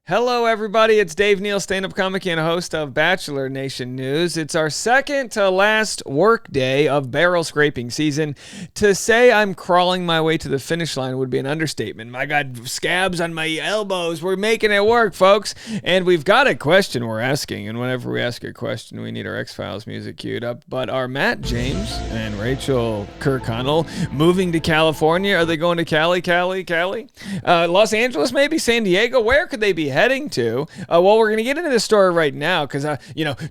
Hello, everybody. It's Dave Neal, stand-up comic and host of Bachelor Nation News. It's our second to last work day of barrel scraping season. To say I'm crawling my way to the finish line would be an understatement. I got scabs on my elbows. We're making it work, folks. And we've got a question we're asking. And whenever we ask a question, we need our X-Files music queued up. But are Matt James and Rachael Kirkconnell moving to California? Are they going to Cali? Los Angeles, maybe? San Diego? Where could they be heading to? Well, we're going to get into this story right now because,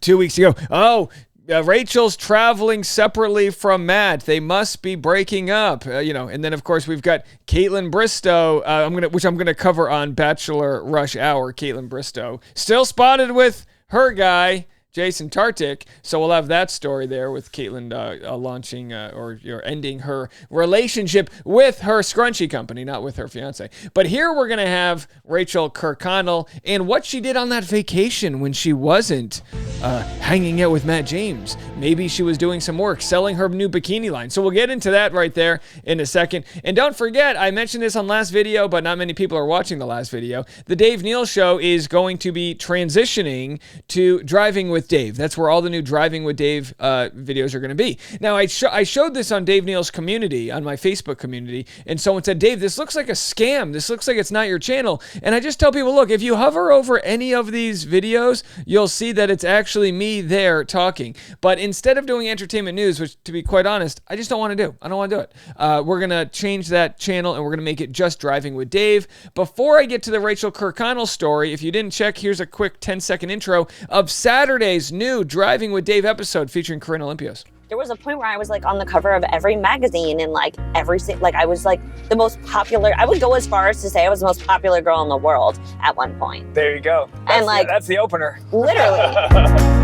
2 weeks ago, Rachel's traveling separately from Matt. They must be breaking up, and then, of course, we've got Caitlin Bristowe, which I'm going to cover on Bachelor Rush Hour. Caitlin Bristowe still spotted with her guy, Jason Tartick, so we'll have that story there with Caitlin launching or ending her relationship with her scrunchie company, not with her fiance. But here we're going to have Rachael Kirkconnell and what she did on that vacation when she wasn't hanging out with Matt James. Maybe she was doing some work, selling her new bikini line. So we'll get into that right there in a second. And don't forget, I mentioned this on last video, but not many people are watching the last video. The Dave Neal Show is going to be transitioning to Driving with Dave. That's where all the new Driving with Dave videos are going to be. Now, I showed this on Dave Neal's community, on my Facebook community, and someone said, Dave, this looks like a scam. This looks like it's not your channel. And I just tell people, look, if you hover over any of these videos, you'll see that it's actually me there talking. But instead of doing entertainment news, which, to be quite honest, I just don't want to do. I don't want to do it. We're going to change that channel, and we're going to make it just Driving with Dave. Before I get to the Rachael Kirkconnell story, if you didn't check, here's a quick 10-second intro of Saturday's new Driving with Dave episode featuring Corinne Olympios. There was a point where I was on the cover of every magazine and I was the most popular. I would go as far as to say I was the most popular girl in the world at one point. There you go. That's the opener. Literally.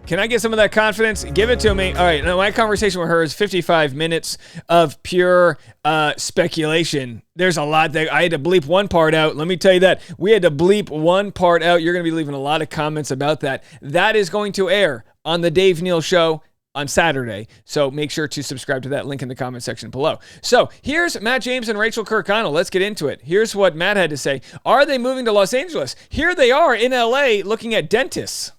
Can I get some of that confidence? Give it to me. All right, now my conversation with her is 55 minutes of pure speculation. There's a lot that I had to bleep one part out. Let me tell you that. We had to bleep one part out. You're going to be leaving a lot of comments about that. That is going to air on the Dave Neal Show on Saturday. So make sure to subscribe to that link in the comment section below. So here's Matt James and Rachael Kirkconnell. Let's get into it. Here's what Matt had to say. Are they moving to Los Angeles? Here they are in LA looking at dentists.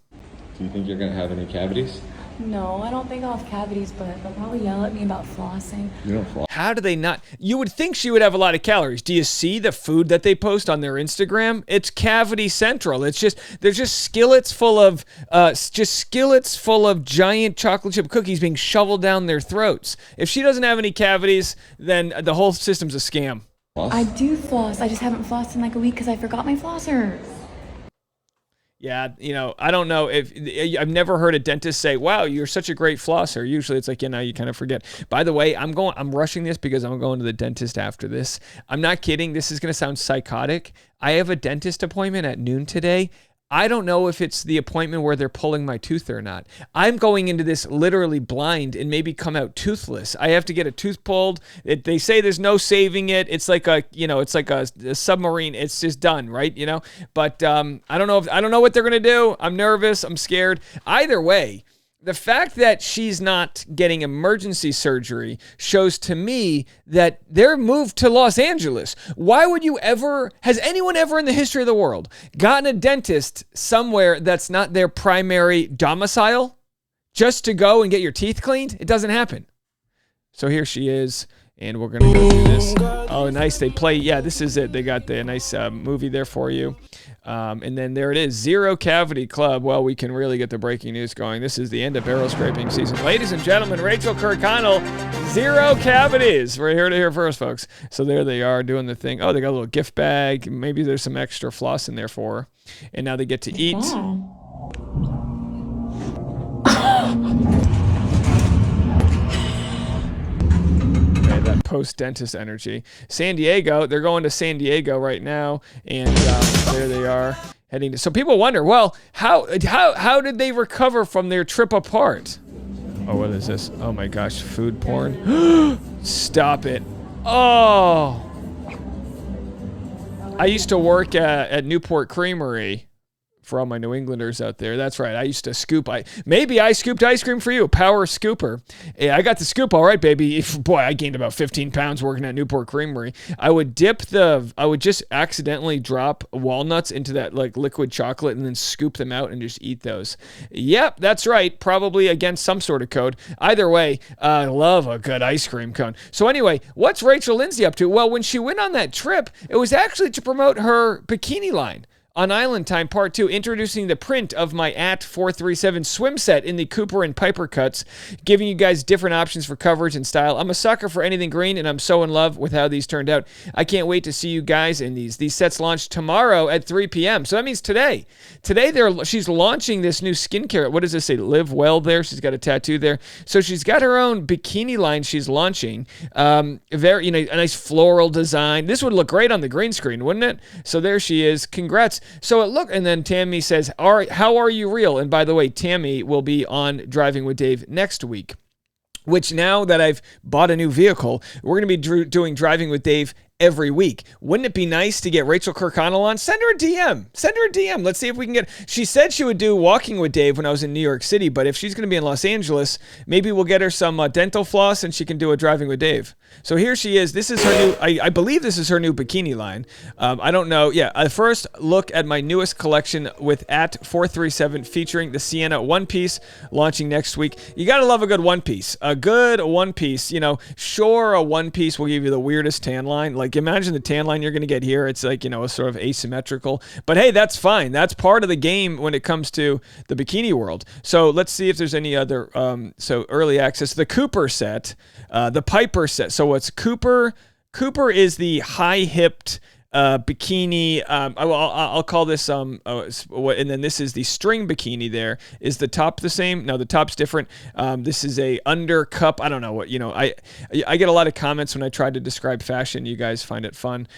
Do you think you're going to have any cavities? No, I don't think I'll have cavities, but they'll probably yell at me about flossing. You don't floss. How do they not? You would think she would have a lot of calories. Do you see the food that they post on their Instagram? It's cavity central. There's just skillets full of giant chocolate chip cookies being shoveled down their throats. If she doesn't have any cavities, then the whole system's a scam. Floss? I do floss. I just haven't flossed in a week because I forgot my flossers. Yeah, I don't know if I've never heard a dentist say, "Wow, you're such a great flosser." Usually it's like, you kind of forget. By the way, I'm rushing this because I'm going to the dentist after this. I'm not kidding. This is going to sound psychotic. I have a dentist appointment at noon today. I don't know if it's the appointment where they're pulling my tooth or not. I'm going into this literally blind and maybe come out toothless. I have to get a tooth pulled. They say there's no saving it. It's like a submarine. It's just done, right? But I don't know what they're gonna do. I'm nervous. I'm scared. Either way, the fact that she's not getting emergency surgery shows to me that they're moved to Los Angeles. Why would has anyone ever in the history of the world gotten a dentist somewhere that's not their primary domicile just to go and get your teeth cleaned? It doesn't happen. So here she is. And we're going to go through this. Oh, nice. They play. Yeah, this is it. They got the nice movie there for you. And then there it is. Zero Cavity Club. Well, we can really get the breaking news going. This is the end of barrel scraping season. Ladies and gentlemen, Rachael Kirkconnell, zero cavities. We're here to hear first, folks. So there they are doing the thing. Oh, they got a little gift bag. Maybe there's some extra floss in there for her. And now they get to eat. That post-dentist energy. San Diego, they're going to San Diego right now, and there they are heading to. So people wonder, well, how did they recover from their trip apart? Oh, what is this? Oh my gosh, food porn. Stop it. Oh. I used to work at Newport Creamery for all my New Englanders out there. That's right. I used to scoop. Maybe I scooped ice cream for you. Power scooper. Yeah, I got the scoop all right, baby. Boy, I gained about 15 pounds working at Newport Creamery. I would just accidentally drop walnuts into that like liquid chocolate and then scoop them out and just eat those. Yep, that's right. Probably against some sort of code. Either way, I love a good ice cream cone. So anyway, what's Rachel Lindsay up to? Well, when she went on that trip, it was actually to promote her bikini line. On Island Time Part 2, introducing the print of my @437 swim set in the Cooper and Piper cuts, giving you guys different options for coverage and style. I'm a sucker for anything green, and I'm so in love with how these turned out. I can't wait to see you guys in these. These sets launch tomorrow at 3 p.m., so that means today. Today, she's launching this new skincare. What does this say? Live Well there. She's got a tattoo there. So she's got her own bikini line she's launching. A nice floral design. This would look great on the green screen, wouldn't it? So there she is. Congrats. So and then Tammy says, how are you real? And by the way, Tammy will be on Driving with Dave next week, which now that I've bought a new vehicle, we're going to be doing Driving with Dave every week. Wouldn't it be nice to get Rachael Kirkconnell on? Send her a DM. Let's see if we can get... She said she would do Walking with Dave when I was in New York City, but if she's going to be in Los Angeles, maybe we'll get her some dental floss and she can do a Driving with Dave. So here she is. This is her new... I believe this is her new bikini line. I don't know. Yeah, a first look at my newest collection with @437 featuring the Sienna one piece launching next week. You got to love a good one piece. A good one piece. Sure, a one piece will give you the weirdest tan line. Like, imagine the tan line you're going to get here. It's like, a sort of asymmetrical. But hey, that's fine. That's part of the game when it comes to the bikini world. So let's see if there's any other. So early access, the Cooper set, the Piper set. So what's Cooper? Cooper is the high-hipped bikini. I'll call this and then this is the string bikini. There is the top the same. No, the top's different. This is a under cup. I don't know what I get a lot of comments when I try to describe fashion. You guys find it fun.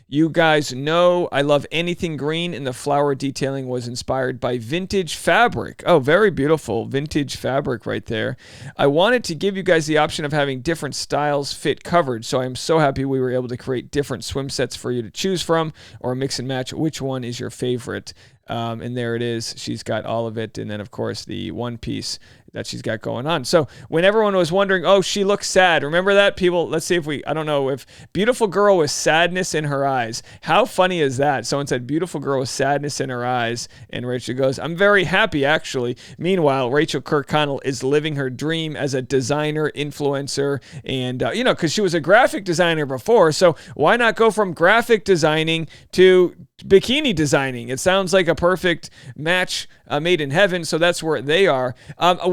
You guys know I love anything green, and the flower detailing was inspired by vintage fabric. Oh, very beautiful vintage fabric right there. I wanted to give you guys the option of having different styles fit coverage, so I'm so happy we were able to create different swim sets for you to choose from, or mix and match. Which one is your favorite? And there it is. She's got all of it. And then, of course, the one piece that she's got going on. So when everyone was wondering, oh, she looks sad. Remember that? People, let's see I don't know, if beautiful girl with sadness in her eyes. How funny is that? Someone said, beautiful girl with sadness in her eyes. And Rachel goes, I'm very happy, actually. Meanwhile, Rachael Kirkconnell is living her dream as a designer, influencer, and, because she was a graphic designer before. So why not go from graphic designing to bikini designing? It sounds like a perfect match made in heaven, so that's where they are.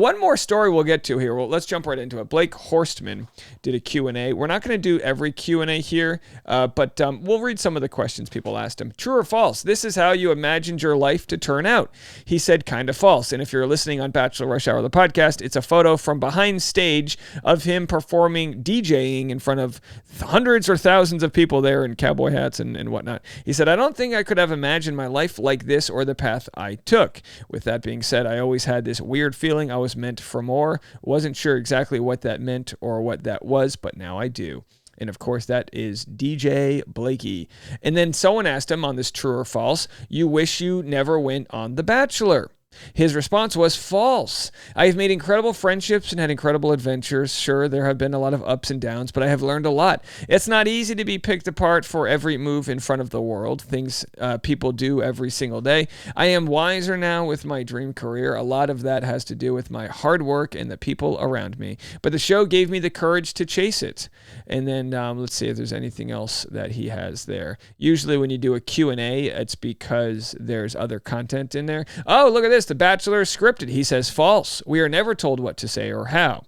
One more story we'll get to here. Well, let's jump right into it. Blake Horstman did a Q&A. We're not going to do every Q&A here, but we'll read some of the questions people asked him. True or false? This is how you imagined your life to turn out. He said kind of false. And if you're listening on Bachelor Rush Hour, the podcast, it's a photo from behind stage of him performing, DJing in front of hundreds or thousands of people there in cowboy hats and whatnot. He said, I don't think I could have imagined my life like this or the path I took. With that being said, I always had this weird feeling I was meant for more. Wasn't sure exactly what that meant or what that was, but now I do. And of course, that is DJ Blakey. And then someone asked him on this true or false, you wish you never went on The Bachelor. His response was false. I have made incredible friendships and had incredible adventures. Sure, there have been a lot of ups and downs, but I have learned a lot. It's not easy to be picked apart for every move in front of the world, things people do every single day. I am wiser now with my dream career. A lot of that has to do with my hard work and the people around me. But the show gave me the courage to chase it. And then let's see if there's anything else that he has there. Usually when you do a Q&A, it's because there's other content in there. Oh, look at this. The Bachelor is scripted. He says false. We are never told what to say or how.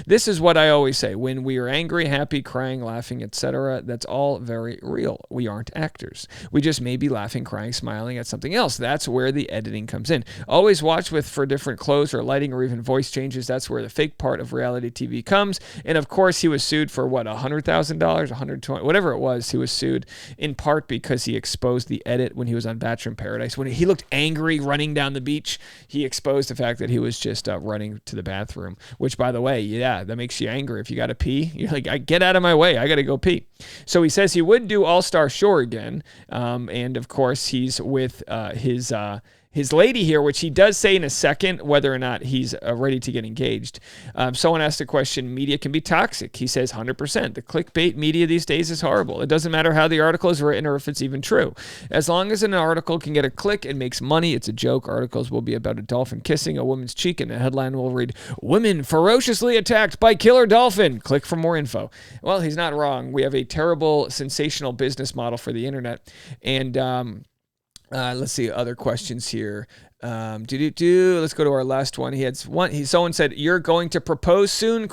This is what I always say. When we are angry, happy, crying, laughing, etc., that's all very real. We aren't actors. We just may be laughing, crying, smiling at something else. That's where the editing comes in. Always watch for different clothes or lighting or even voice changes. That's where the fake part of reality TV comes. And of course, he was sued for what, $100,000, $120,000, whatever it was. He was sued in part because he exposed the edit when he was on Bachelor in Paradise. When he looked angry running down the beach, he exposed the fact that he was just running to the bathroom, which, by the way, yeah, that makes you angry. If you got to pee, you're like, get out of my way. I got to go pee. So he says he would do All-Star Shore again. And of course, he's with his lady here, which he does say in a second whether or not he's ready to get engaged. Someone asked the question, media can be toxic. He says 100%. The clickbait media these days is horrible. It doesn't matter how the article is written or if it's even true. As long as an article can get a click and makes money, it's a joke. Articles will be about a dolphin kissing a woman's cheek, and the headline will read, "Women ferociously attacked by killer dolphin. Click for more info." Well, he's not wrong. We have a terrible, sensational business model for the internet. And let's see other questions here. Let's go to our last one. Someone said, "You're going to propose soon?" ?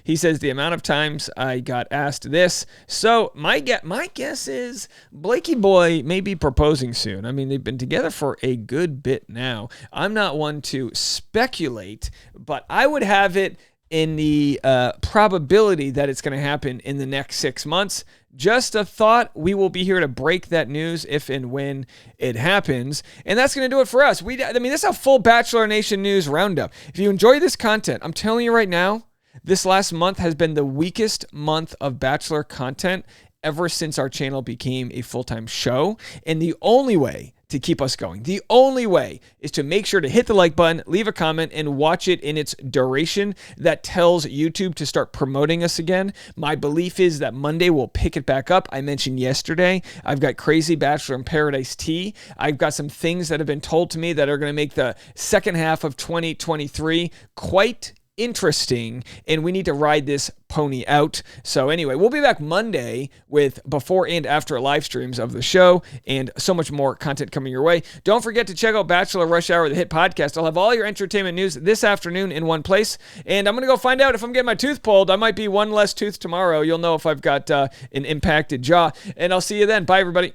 He says, "The amount of times I got asked this." So my guess is Blakey boy may be proposing soon. I mean, they've been together for a good bit now. I'm not one to speculate, but I would have it in the probability that it's going to happen in the next 6 months. Just a thought. We will be here to break that news if and when it happens. And that's going to do it for us. This is a full Bachelor Nation news roundup. If you enjoy this content, I'm telling you right now, this last month has been the weakest month of Bachelor content ever since our channel became a full-time show. And the only way to keep us going, the only way, is to make sure to hit the like button, leave a comment, and watch it in its duration. That tells YouTube to start promoting us again. My belief is that Monday we'll pick it back up. I mentioned yesterday, I've got Crazy Bachelor in Paradise tea. I've got some things that have been told to me that are going to make the second half of 2023 quite interesting, and we need to ride this pony out. So anyway, we'll be back Monday with before and after live streams of the show and so much more content coming your way. Don't forget to check out Bachelor Rush Hour, the hit podcast. I'll have all your entertainment news this afternoon in one place, and I'm going to go find out if I'm getting my tooth pulled. I might be one less tooth tomorrow. You'll know if I've got an impacted jaw, and I'll see you then. Bye, everybody.